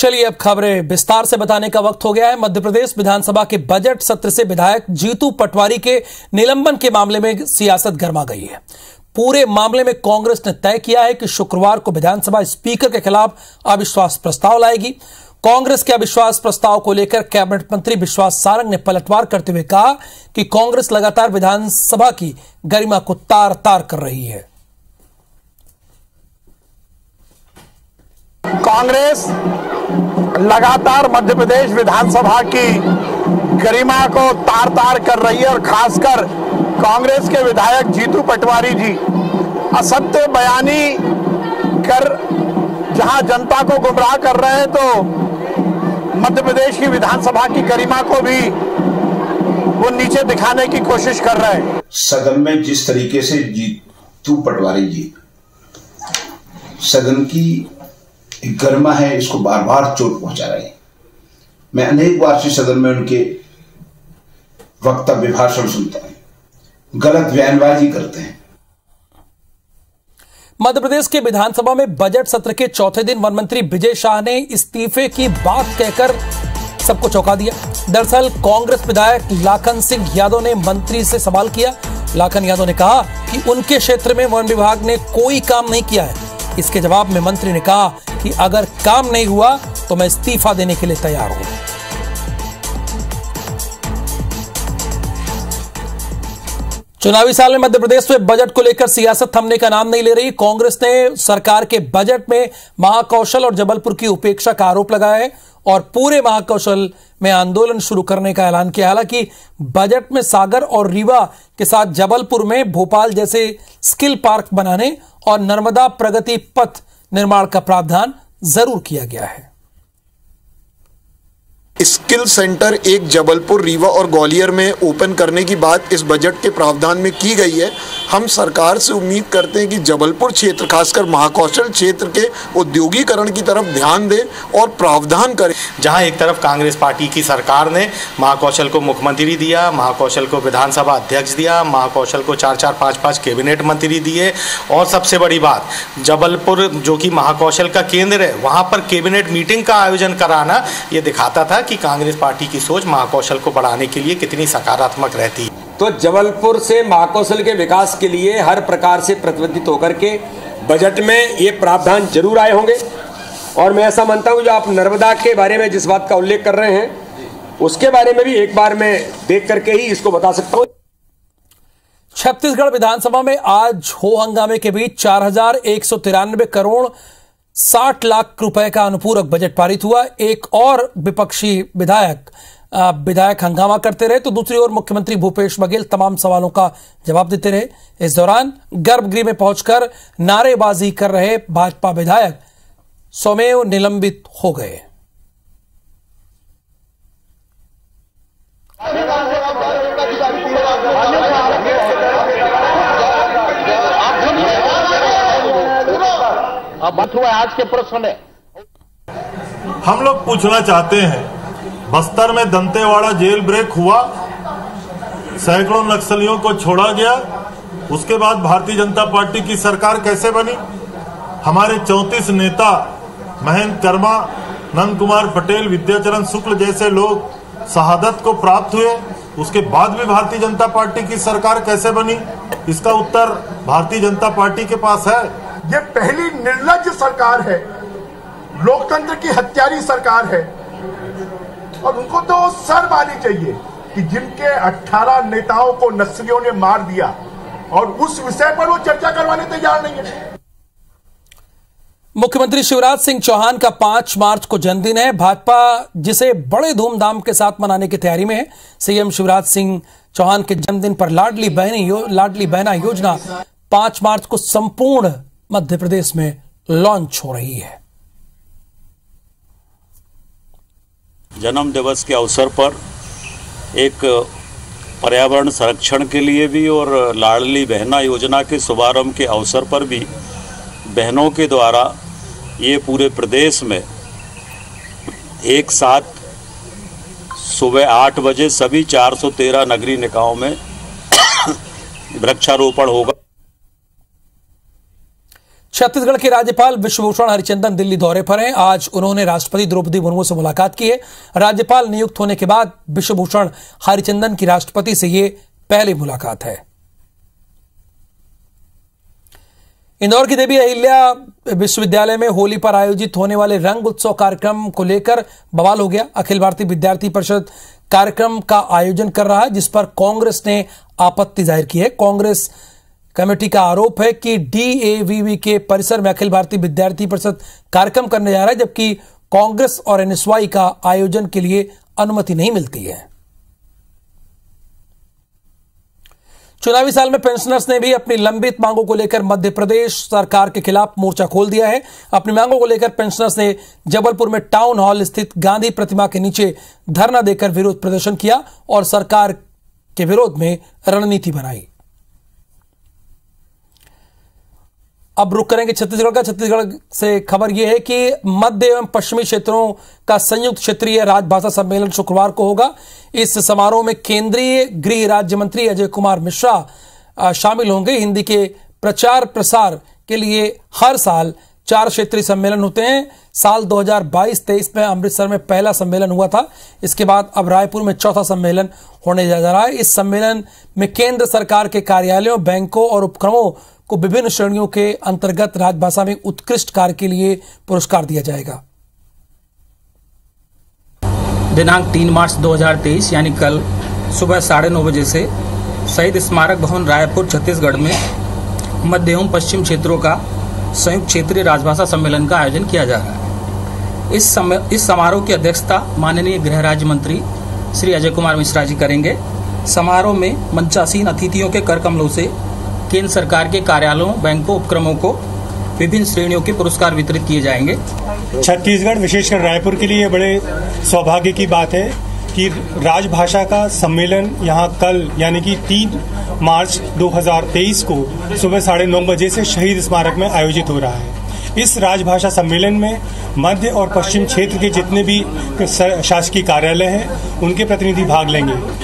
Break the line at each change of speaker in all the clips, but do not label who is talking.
चलिए अब खबरें विस्तार से बताने का वक्त हो गया है। मध्य प्रदेश विधानसभा के बजट सत्र से विधायक जीतू पटवारी के निलंबन के मामले में सियासत गर्मा गई है। पूरे मामले में कांग्रेस ने तय किया है कि शुक्रवार को विधानसभा स्पीकर के खिलाफ अविश्वास प्रस्ताव लाएगी। कांग्रेस के अविश्वास प्रस्ताव को लेकर कैबिनेट मंत्री विश्वास सारंग ने पलटवार करते हुए कहा कि कांग्रेस लगातार विधानसभा की गरिमा को तार तार कर रही है।
कांग्रेस लगातार मध्य प्रदेश विधानसभा की गरिमा को तार तार कर रही है और खासकर कांग्रेस के विधायक जीतू पटवारी जी असत्य बयानी कर जहां जनता को गुमराह कर रहे हैं, तो मध्य प्रदेश की विधानसभा की गरिमा को भी वो नीचे दिखाने की कोशिश कर रहे हैं।
सदन में जिस तरीके से जीतू पटवारी जी सदन की गरिमा है, इसको बार बार चोट पहुंचा रहे हैं। मैं अनेक बार से सदन में उनके वक्तव्य भाषण सुनता हूं, गलत बयानबाजी करते हैं।
मध्य प्रदेश के विधानसभा में बजट सत्र के चौथे दिन वन मंत्री विजय शाह ने इस्तीफे की बात कहकर सबको चौंका दिया। दरअसल कांग्रेस विधायक लाखन सिंह यादव ने मंत्री से सवाल किया। लाखन यादव ने कहा कि उनके क्षेत्र में वन विभाग ने कोई काम नहीं किया है। इसके जवाब में मंत्री ने कहा कि अगर काम नहीं हुआ तो मैं इस्तीफा देने के लिए तैयार हूं। चुनावी साल में मध्य प्रदेश में बजट को लेकर सियासत थमने का नाम नहीं ले रही। कांग्रेस ने सरकार के बजट में महाकौशल और जबलपुर की उपेक्षा का आरोप लगाया है और पूरे महाकौशल में आंदोलन शुरू करने का ऐलान किया। हालांकि बजट में सागर और रीवा के साथ जबलपुर में भोपाल जैसे स्किल पार्क बनाने और नर्मदा प्रगति पथ निर्माण का प्रावधान जरूर किया गया है।
स्किल सेंटर एक जबलपुर, रीवा और ग्वालियर में ओपन करने की बात इस बजट के प्रावधान में की गई है। हम सरकार से उम्मीद करते हैं कि जबलपुर क्षेत्र, खासकर महाकौशल क्षेत्र के औद्योगिकरण की तरफ ध्यान दें और प्रावधान करें।
जहां एक तरफ कांग्रेस पार्टी की सरकार ने महाकौशल को मुख्यमंत्री दिया, महाकौशल को विधानसभा अध्यक्ष दिया, महाकौशल को 4-4, 5-5 कैबिनेट मंत्री दिए और सबसे बड़ी बात जबलपुर जो कि महाकौशल का केंद्र है, वहां पर कैबिनेट मीटिंग का आयोजन कराना ये दिखाता था कि कांग्रेस पार्टी की सोच महाकौशल को बढ़ाने के लिए कितनी सकारात्मक रहती है।
तो जबलपुर से महाकौशल के विकास के लिए हर प्रकार से प्रतिबद्ध होकर के बजट में ये प्रावधान जरूर आए होंगे। और मैं ऐसा मानता हूं जो आप नर्मदा के बारे में जिस बात का उल्लेख कर रहे हैं उसके बारे में भी एक बार मैं देख करके ही इसको बता सकता हूं।
छत्तीसगढ़ विधानसभा में आज हो हंगामे के बीच 4193 करोड़ 60 लाख रुपए का अनुपूरक बजट पारित हुआ। एक और विपक्षी विधायक हंगामा करते रहे तो दूसरी ओर मुख्यमंत्री भूपेश बघेल तमाम सवालों का जवाब देते रहे। इस दौरान गर्भगृह में पहुंचकर नारेबाजी कर रहे भाजपा विधायक स्वमेव निलंबित हो गए।
आज के प्रश्न में
हम लोग पूछना चाहते हैं, बस्तर में दंतेवाड़ा जेल ब्रेक हुआ, सैकड़ों नक्सलियों को छोड़ा गया, उसके बाद भारतीय जनता पार्टी की सरकार कैसे बनी? हमारे 34 नेता महेंद्र कर्मा, नंद कुमार पटेल, विद्याचरण शुक्ल जैसे लोग शहादत को प्राप्त हुए, उसके बाद भी भारतीय जनता पार्टी की सरकार कैसे बनी? इसका उत्तर भारतीय जनता पार्टी के पास है।
ये पहली निर्लज्ज सरकार है, लोकतंत्र की हत्यारी सरकार है और उनको तो शर्म आनी चाहिए कि जिनके 18 नेताओं को नक्सलियों ने मार दिया और उस विषय पर वो चर्चा करवाने तैयार नहीं है।
मुख्यमंत्री शिवराज सिंह चौहान का 5 मार्च को जन्मदिन है। भाजपा जिसे बड़े धूमधाम के साथ मनाने की तैयारी में है। सीएम शिवराज सिंह चौहान के जन्मदिन पर लाडली बहना योजना 5 मार्च को संपूर्ण मध्य प्रदेश में लॉन्च हो रही है।
जन्म दिवस के अवसर पर एक पर्यावरण संरक्षण के लिए भी और लाडली बहना योजना के शुभारंभ के अवसर पर भी बहनों के द्वारा ये पूरे प्रदेश में एक साथ सुबह 8 बजे सभी 413 नगरीय निकायों में वृक्षारोपण होगा।
छत्तीसगढ़ के राज्यपाल विश्वभूषण हरिचंदन दिल्ली दौरे पर हैं। आज उन्होंने राष्ट्रपति द्रौपदी मुर्मू से मुलाकात की है। राज्यपाल नियुक्त होने के बाद विश्वभूषण हरिचंदन की राष्ट्रपति से यह पहली मुलाकात है। इंदौर की देवी अहिल्या विश्वविद्यालय में होली पर आयोजित होने वाले रंग उत्सव कार्यक्रम को लेकर बवाल हो गया। अखिल भारतीय विद्यार्थी परिषद कार्यक्रम का आयोजन कर रहा है, जिस पर कांग्रेस ने आपत्ति जाहिर की है। कांग्रेस कमेटी का आरोप है कि डीएवीवी के परिसर में अखिल भारतीय विद्यार्थी परिषद कार्यक्रम करने जा रहा है, जबकि कांग्रेस और एनएसवाई का आयोजन के लिए अनुमति नहीं मिलती है। चुनावी साल में पेंशनर्स ने भी अपनी लंबित मांगों को लेकर मध्य प्रदेश सरकार के खिलाफ मोर्चा खोल दिया है। अपनी मांगों को लेकर पेंशनर्स ने जबलपुर में टाउन हॉल स्थित गांधी प्रतिमा के नीचे धरना देकर विरोध प्रदर्शन किया और सरकार के विरोध में रणनीति बनाई। अब रुक करेंगे छत्तीसगढ़ का। छत्तीसगढ़ से खबर यह है कि मध्य एवं पश्चिमी क्षेत्रों का संयुक्त क्षेत्रीय राजभाषा सम्मेलन शुक्रवार को होगा। इस समारोह में केंद्रीय गृह राज्य मंत्री अजय कुमार मिश्रा शामिल होंगे। हिंदी के प्रचार प्रसार के लिए हर साल 4 क्षेत्रीय सम्मेलन होते हैं। साल 2022-23 में अमृतसर में पहला सम्मेलन हुआ था। इसके बाद अब रायपुर में चौथा सम्मेलन होने जा रहा है। इस सम्मेलन में केंद्र सरकार के कार्यालयों, बैंकों और उपक्रमों को विभिन्न श्रेणियों के अंतर्गत राजभाषा में उत्कृष्ट कार्य के लिए पुरस्कार दिया जाएगा।
दिनांक 3 मार्च 2023 यानी कल सुबह 9:30 बजे से शहीद स्मारक भवन रायपुर छत्तीसगढ़ में मध्य एवं पश्चिम क्षेत्रों का संयुक्त क्षेत्रीय राजभाषा सम्मेलन का आयोजन किया जा रहा है। इस समारोह की अध्यक्षता माननीय गृह राज्य मंत्री श्री अजय कुमार मिश्रा जी करेंगे। समारोह में मंचासीन अतिथियों के कर कमलों से केंद्र सरकार के कार्यालयों, बैंकों, उपक्रमों को विभिन्न श्रेणियों के पुरस्कार वितरित किए जाएंगे।
छत्तीसगढ़, विशेषकर रायपुर के लिए ये बड़े सौभाग्य की बात है कि राजभाषा का सम्मेलन यहाँ कल यानी कि 3 मार्च 2023 को सुबह 9:30 बजे से शहीद स्मारक में आयोजित हो रहा है। इस राजभाषा सम्मेलन में मध्य और पश्चिम क्षेत्र के जितने भी शासकीय कार्यालय हैं उनके प्रतिनिधि भाग लेंगे।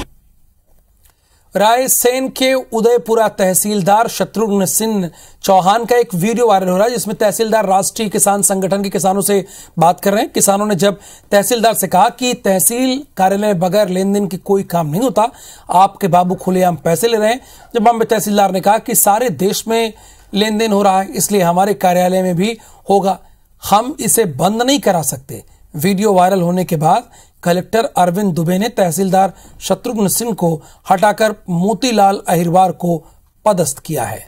रायसेन के उदयपुरा तहसीलदार शत्रुघ्न सिंह चौहान का एक वीडियो वायरल हो रहा है, जिसमें तहसीलदार राष्ट्रीय किसान संगठन के किसानों से बात कर रहे हैं। किसानों ने जब तहसीलदार से कहा कि तहसील कार्यालय में बगैर लेन देन के कोई काम नहीं होता, आपके बाबू खुलेआम पैसे ले रहे हैं। जवाब में तहसीलदार ने कहा कि सारे देश में लेन देन हो रहा है, इसलिए हमारे कार्यालय में भी होगा, हम इसे बंद नहीं करा सकते। वीडियो वायरल होने के बाद कलेक्टर अरविंद दुबे ने तहसीलदार शत्रुघ्न सिंह को हटाकर मोतीलाल अहिरवार को पदस्थ किया है।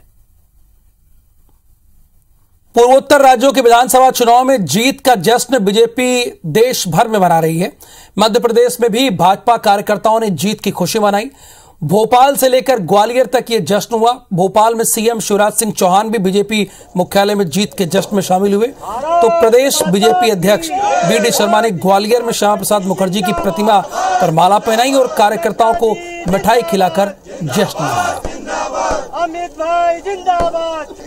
पूर्वोत्तर राज्यों के विधानसभा चुनाव में जीत का जश्न बीजेपी देश भर में मना रही है। मध्य प्रदेश में भी भाजपा कार्यकर्ताओं ने जीत की खुशी मनाई। भोपाल से लेकर ग्वालियर तक ये जश्न हुआ। भोपाल में सीएम शिवराज सिंह चौहान भी बीजेपी मुख्यालय में जीत के जश्न में शामिल हुए। तो प्रदेश बीजेपी अध्यक्ष बीडी शर्मा ने ग्वालियर में श्यामा प्रसाद मुखर्जी की प्रतिमा पर माला पहनाई और कार्यकर्ताओं को मिठाई खिलाकर जश्न मनाया।
अमित भाई जिंदाबाद।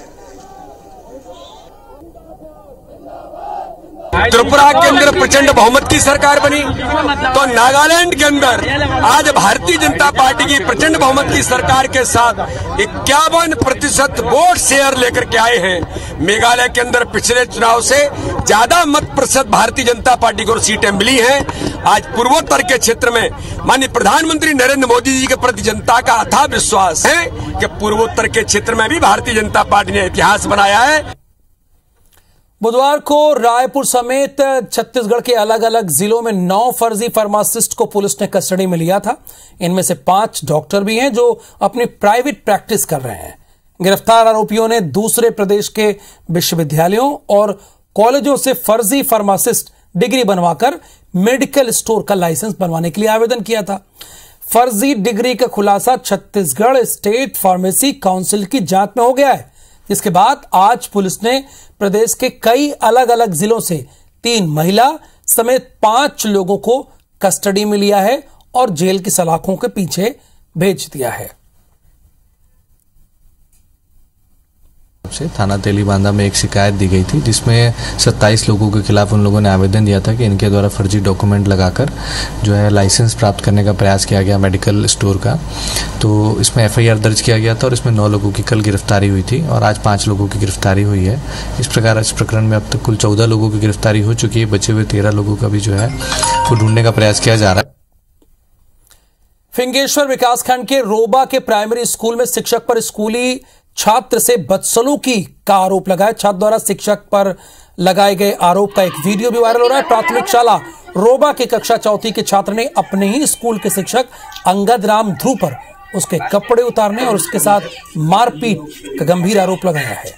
त्रिपुरा के अंदर प्रचंड बहुमत की सरकार बनी, तो नागालैंड के अंदर आज भारतीय जनता पार्टी की प्रचंड बहुमत की सरकार के साथ 51% वोट शेयर लेकर के आए हैं। मेघालय के अंदर पिछले चुनाव से ज्यादा मत प्रतिशत भारतीय जनता पार्टी को सीटें मिली हैं। आज पूर्वोत्तर के क्षेत्र में माननीय प्रधानमंत्री नरेंद्र मोदी जी के प्रति जनता का अथाह विश्वास है कि पूर्वोत्तर के क्षेत्र में भी भारतीय जनता पार्टी ने इतिहास बनाया है।
बुधवार को रायपुर समेत छत्तीसगढ़ के अलग अलग जिलों में 9 फर्जी फार्मासिस्ट को पुलिस ने कस्टडी में लिया था। इनमें से 5 डॉक्टर भी हैं जो अपनी प्राइवेट प्रैक्टिस कर रहे हैं। गिरफ्तार आरोपियों ने दूसरे प्रदेश के विश्वविद्यालयों और कॉलेजों से फर्जी फार्मासिस्ट डिग्री बनवाकर मेडिकल स्टोर का लाइसेंस बनवाने के लिए आवेदन किया था। फर्जी डिग्री का खुलासा छत्तीसगढ़ स्टेट फार्मेसी काउंसिल की जांच में हो गया है, जिसके बाद आज पुलिस ने प्रदेश के कई अलग अलग जिलों से 3 महिला समेत 5 लोगों को कस्टडी में लिया है और जेल की सलाखों के पीछे भेज दिया है।
से थाना तेलीबांधा में एक शिकायत दी गई थी, जिसमें 27 लोगों के खिलाफ उन लोगों ने आवेदन दिया था कि इनके द्वारा फर्जी डॉक्यूमेंट लगाकर जो है लाइसेंस प्राप्त करने का प्रयास किया गया मेडिकल स्टोर का। तो इसमें FIR दर्ज किया गया था और इसमें 9 लोगों की कल गिरफ्तारी हुई थी और आज 5 लोगों की गिरफ्तारी हुई है। इस प्रकार इस प्रकरण में अब तक कुल 14 लोगों की गिरफ्तारी हो चुकी है। बचे हुए 13 लोगों का भी जो है वो ढूंढने का प्रयास किया जा रहा है।
फिंगेश्वर विकासखंड के रोबा के प्राइमरी स्कूल में शिक्षक पर स्कूली छात्र से बदसलूकी का आरोप लगा है। छात्र द्वारा शिक्षक पर लगाए गए आरोप का एक वीडियो भी वायरल हो रहा है। प्राथमिक शाला रोबा के कक्षा 4 के छात्र ने अपने ही स्कूल के शिक्षक अंगद राम ध्रुव पर उसके कपड़े उतारने और उसके साथ मारपीट का गंभीर आरोप लगाया है।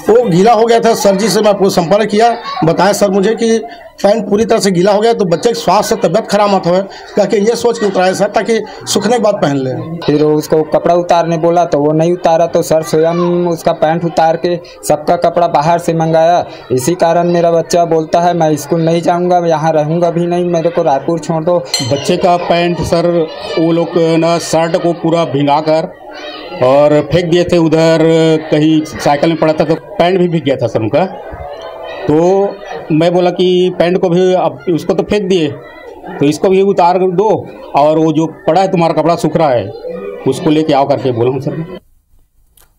वो गीला हो गया था। सर जी से मैं आपको संपर्क किया, बताया सर मुझे कि पैंट पूरी तरह से गीला हो गया तो बच्चे के स्वास्थ्य से तबियत खराब मत हो, ताकि ये सोच के उतराया सर ताकि सूखने के बाद पहन ले।
फिर उसको कपड़ा उतारने बोला तो वो नहीं उतारा, तो सर स्वयं उसका पैंट उतार के सबका कपड़ा बाहर से मंगाया। इसी कारण मेरा बच्चा बोलता है मैं स्कूल नहीं जाऊंगा, यहाँ रहूंगा भी नहीं, मेरे को रायपुर छोड़ दो।
बच्चे का पैंट सर वो लोग ना शर्ट को पूरा भिंगा कर और फेंक दिए थे उधर, कहीं साइकिल में पड़ा था तो पैंट भी भीग गया था सर उनका। तो मैं बोला कि पैंट को भी अब उसको तो फेंक दिए तो इसको भी उतार दो और वो जो पड़ा है तुम्हारा कपड़ा सूख रहा है उसको लेके आओ करके बोला सर।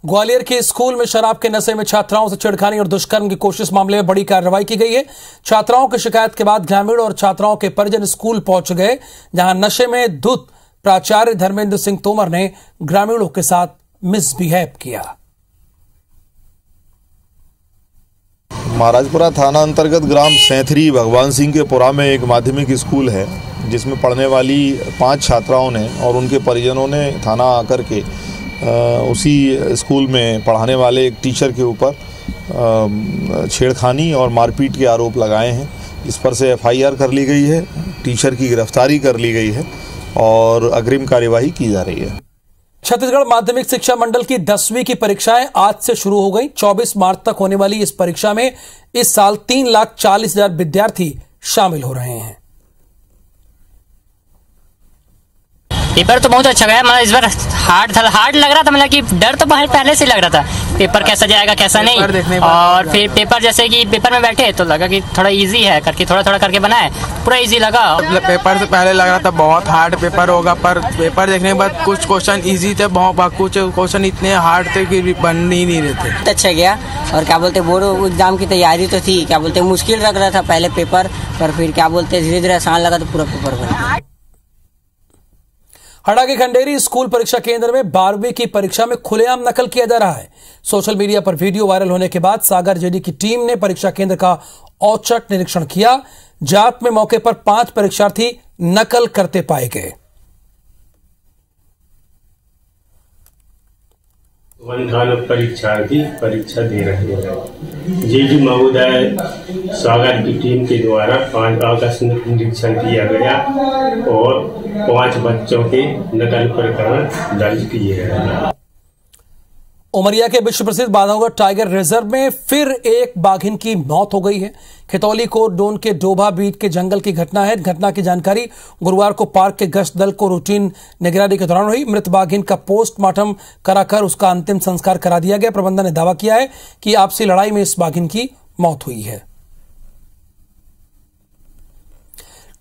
ग्वालियर के स्कूल में शराब के नशे में छात्राओं से छेड़खानी और दुष्कर्म की कोशिश मामले में बड़ी कार्रवाई की गई है। छात्राओं की शिकायत के बाद ग्रामीण और छात्राओं के परिजन स्कूल पहुंच गए, जहां नशे में धुत प्राचार्य धर्मेंद्र सिंह तोमर ने ग्रामीणों के साथ मिसबिहेव किया।
महाराजपुरा थाना अंतर्गत ग्राम सैंथरी भगवान सिंह के पुरा में एक माध्यमिक स्कूल है, जिसमें पढ़ने वाली 5 छात्राओं ने और उनके परिजनों ने थाना आकर के उसी स्कूल में पढ़ाने वाले एक टीचर के ऊपर छेड़खानी और मारपीट के आरोप लगाए हैं। इस पर से FIR कर ली गई है, टीचर की गिरफ्तारी कर ली गई है और अग्रिम कार्यवाही की जा रही है।
छत्तीसगढ़ माध्यमिक शिक्षा मंडल की 10वीं की परीक्षाएं आज से शुरू हो गई। 24 मार्च तक होने वाली इस परीक्षा में इस साल 3,40,000 विद्यार्थी शामिल हो रहे हैं।
पेपर तो बहुत अच्छा गया, मतलब इस बार हार्ड लग रहा था, मतलब कि डर तो पहले से लग रहा था पेपर कैसा जाएगा कैसा नहीं। और फिर पेपर जैसे कि पेपर में बैठे तो लगा कि थोड़ा इजी है करके थोड़ा करके बनाए, पूरा इजी लगा।
पेपर से पहले लग रहा था बहुत हार्ड पेपर होगा, पर पेपर देखने के बाद कुछ क्वेश्चन इजी थे, कुछ क्वेश्चन इतने हार्ड थे कि बन ही नहीं रहे थे।
अच्छा गया। और क्या बोलते बोर्ड एग्जाम की तैयारी तो थी, क्या बोलते मुश्किल लग रहा था पहले पेपर, पर फिर क्या बोलते धीरे धीरे आसान लगा तो पूरा पेपर बना।
हड़ा के खंडेरी स्कूल परीक्षा केंद्र में 12वीं की परीक्षा में खुलेआम नकल किया जा रहा है। सोशल मीडिया पर वीडियो वायरल होने के बाद सागर जेडी की टीम ने परीक्षा केंद्र का औचक निरीक्षण किया। जांच में मौके पर 5 परीक्षार्थी नकल करते पाए गए।
परीक्षार्थी परीक्षा दे रहे हैं। जेडी महोदय सागर की टीम के द्वारा 5 आकस्मिक निरीक्षण किया गया और 5 बच्चों के नकल प्रकरण दर्ज किए गए।
उमरिया के विश्व प्रसिद्ध बांधवगढ़ टाइगर रिजर्व में फिर एक बाघिन की मौत हो गई है। खितौली कोरडोन के डोभा बीट के जंगल की घटना है। घटना की जानकारी गुरुवार को पार्क के गश्त दल को रूटीन निगरानी के दौरान हुई। मृत बाघिन का पोस्टमार्टम कराकर उसका अंतिम संस्कार करा दिया गया। प्रबंधन ने दावा किया है कि आपसी लड़ाई में इस बाघिन की मौत हुई है।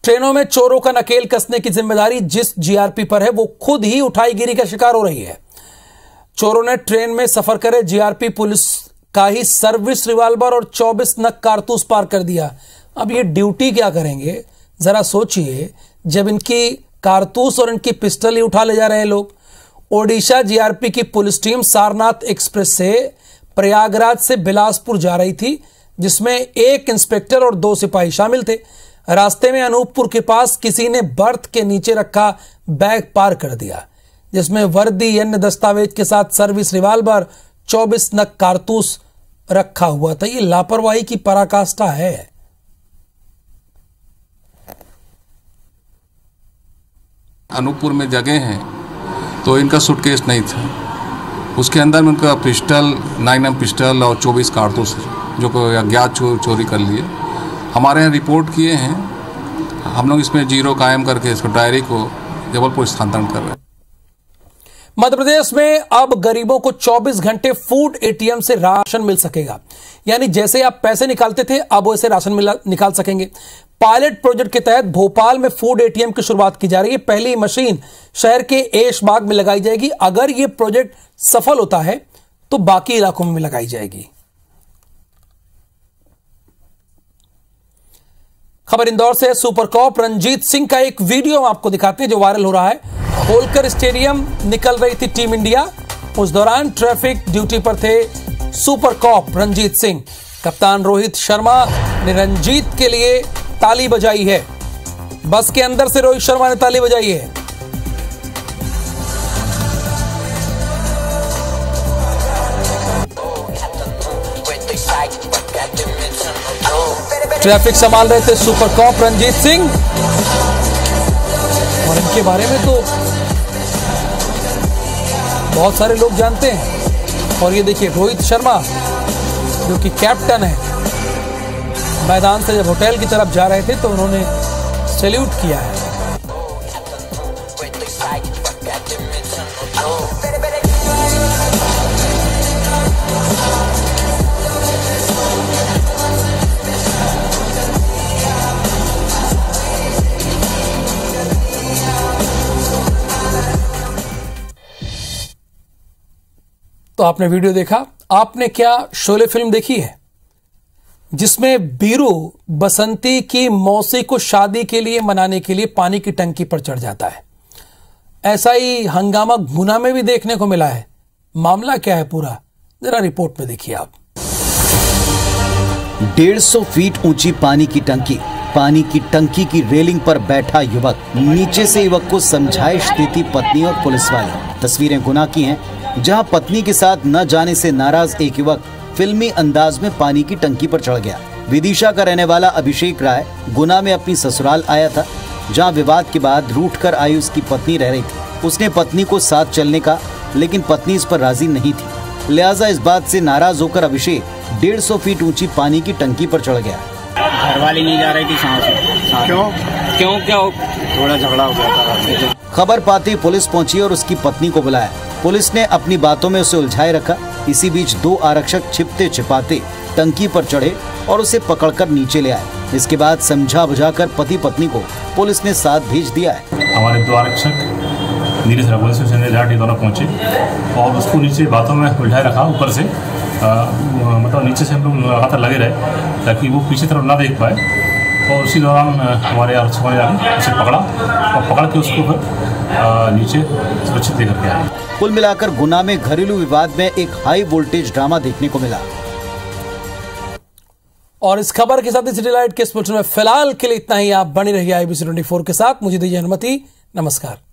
ट्रेनों में चोरों का नकेल कसने की जिम्मेदारी जिस जीआरपी पर है वो खुद ही उठाईगिरी का शिकार हो रही है। चोरों ने ट्रेन में सफर करे जीआरपी पुलिस का ही सर्विस रिवाल्वर और 24 नग कारतूस पार कर दिया। अब ये ड्यूटी क्या करेंगे जरा सोचिए, जब इनकी कारतूस और इनकी पिस्टल ही उठा ले जा रहे हैं लोग। ओडिशा जीआरपी की पुलिस टीम सारनाथ एक्सप्रेस से प्रयागराज से बिलासपुर जा रही थी, जिसमें 1 इंस्पेक्टर और 2 सिपाही शामिल थे। रास्ते में अनूपपुर के पास किसी ने बर्थ के नीचे रखा बैग पार कर दिया, जिसमें वर्दी अन्य दस्तावेज के साथ सर्विस रिवाल्वर 24 नग कारतूस रखा हुआ था। ये लापरवाही की पराकाष्ठा है।
अनूपपुर में जगह हैं तो इनका सूटकेस नहीं था, उसके अंदर में उनका पिस्टल 9mm पिस्टल और 24 कारतूस जो अज्ञात चोरी कर लिए। हमारे यहाँ रिपोर्ट किए हैं, हम लोग इसमें 0 कायम करके इसको डायरी को जबलपुर स्थानांतरण कर रहे हैं।
मध्य प्रदेश में अब गरीबों को 24 घंटे फूड एटीएम से राशन मिल सकेगा। यानी जैसे आप पैसे निकालते थे अब वैसे राशन निकाल सकेंगे। पायलट प्रोजेक्ट के तहत भोपाल में फूड एटीएम की शुरुआत की जा रही है। पहली मशीन शहर के ऐशबाग में लगाई जाएगी। अगर यह प्रोजेक्ट सफल होता है तो बाकी इलाकों में लगाई जाएगी। खबर इंदौर से। सुपर कॉप रणजीत सिंह का एक वीडियो हम आपको दिखाते हैं जो वायरल हो रहा है। होलकर स्टेडियम निकल रही थी टीम इंडिया। उस दौरान ट्रैफिक ड्यूटी पर थे सुपर कॉप रणजीत सिंह। कप्तान रोहित शर्मा ने रणजीत के लिए ताली बजाई है। बस के अंदर से रोहित शर्मा ने ताली बजाई है। ट्रैफिक संभाल रहे थे सुपर कॉप रणजीत सिंह। और इनके बारे में तो बहुत सारे लोग जानते हैं। और ये देखिए रोहित शर्मा जो कि कैप्टन है, मैदान से जब होटल की तरफ जा रहे थे तो उन्होंने सैल्यूट किया है। तो आपने वीडियो देखा। आपने क्या शोले फिल्म देखी है जिसमें बीरू बसंती की मौसी को शादी के लिए मनाने के लिए पानी की टंकी पर चढ़ जाता है? ऐसा ही हंगामा गुना में भी देखने को मिला है। मामला क्या है पूरा, जरा रिपोर्ट में देखिए आप।
150 फीट ऊंची पानी की टंकी की रेलिंग पर बैठा युवक, नीचे से युवक को समझाइश देती पत्नी और पुलिस वाले। तस्वीरें गुना की हैं जहां पत्नी के साथ न जाने से नाराज एक युवक फिल्मी अंदाज में पानी की टंकी पर चढ़ गया। विदिशा का रहने वाला अभिषेक राय गुना में अपनी ससुराल आया था, जहां विवाद के बाद रूठकर आई उसकी पत्नी रह रही थी। उसने पत्नी को साथ चलने का, लेकिन पत्नी इस पर राजी नहीं थी। लिहाजा इस बात से नाराज होकर अभिषेक 150 फीट ऊंची पानी की टंकी पर चढ़ गया।
घर वाली नहीं जा रही थी साथ। क्यों थोड़ा झगड़ा हो गया था।
खबर पाते ही पुलिस पहुंची और उसकी पत्नी को बुलाया। पुलिस ने अपनी बातों में उसे उलझाए रखा। इसी बीच 2 आरक्षक छिपते छिपाते टंकी पर चढ़े और उसे पकड़कर नीचे ले आए। इसके बाद समझा बुझाकर पति पत्नी को पुलिस ने साथ भेज दिया है।
हमारे 2 आरक्षक नीरज रघुवंशी से संजय जाट दोनों पहुंचे और उसको नीचे बातों में उलझाए रखा। ऊपर से मतलब नीचे से हम लोग लगातार लगे रहे ताकि वो पीछे तरफ ना देख पाए। और उसी दौरान हमारे आरक्षकों ने जाकर उसे पकड़ा और पकड़ के उसको नीचे सुरक्षित लेकर के आए।
कुल मिलाकर गुना में घरेलू विवाद में एक हाई वोल्टेज ड्रामा देखने को मिला।
और इस खबर के साथ सिटी लाइट के स्पोर्ट्स में फिलहाल के लिए इतना ही। आप बने रहिए IBC 24 के साथ। मुझे दीजिए अनुमति। नमस्कार।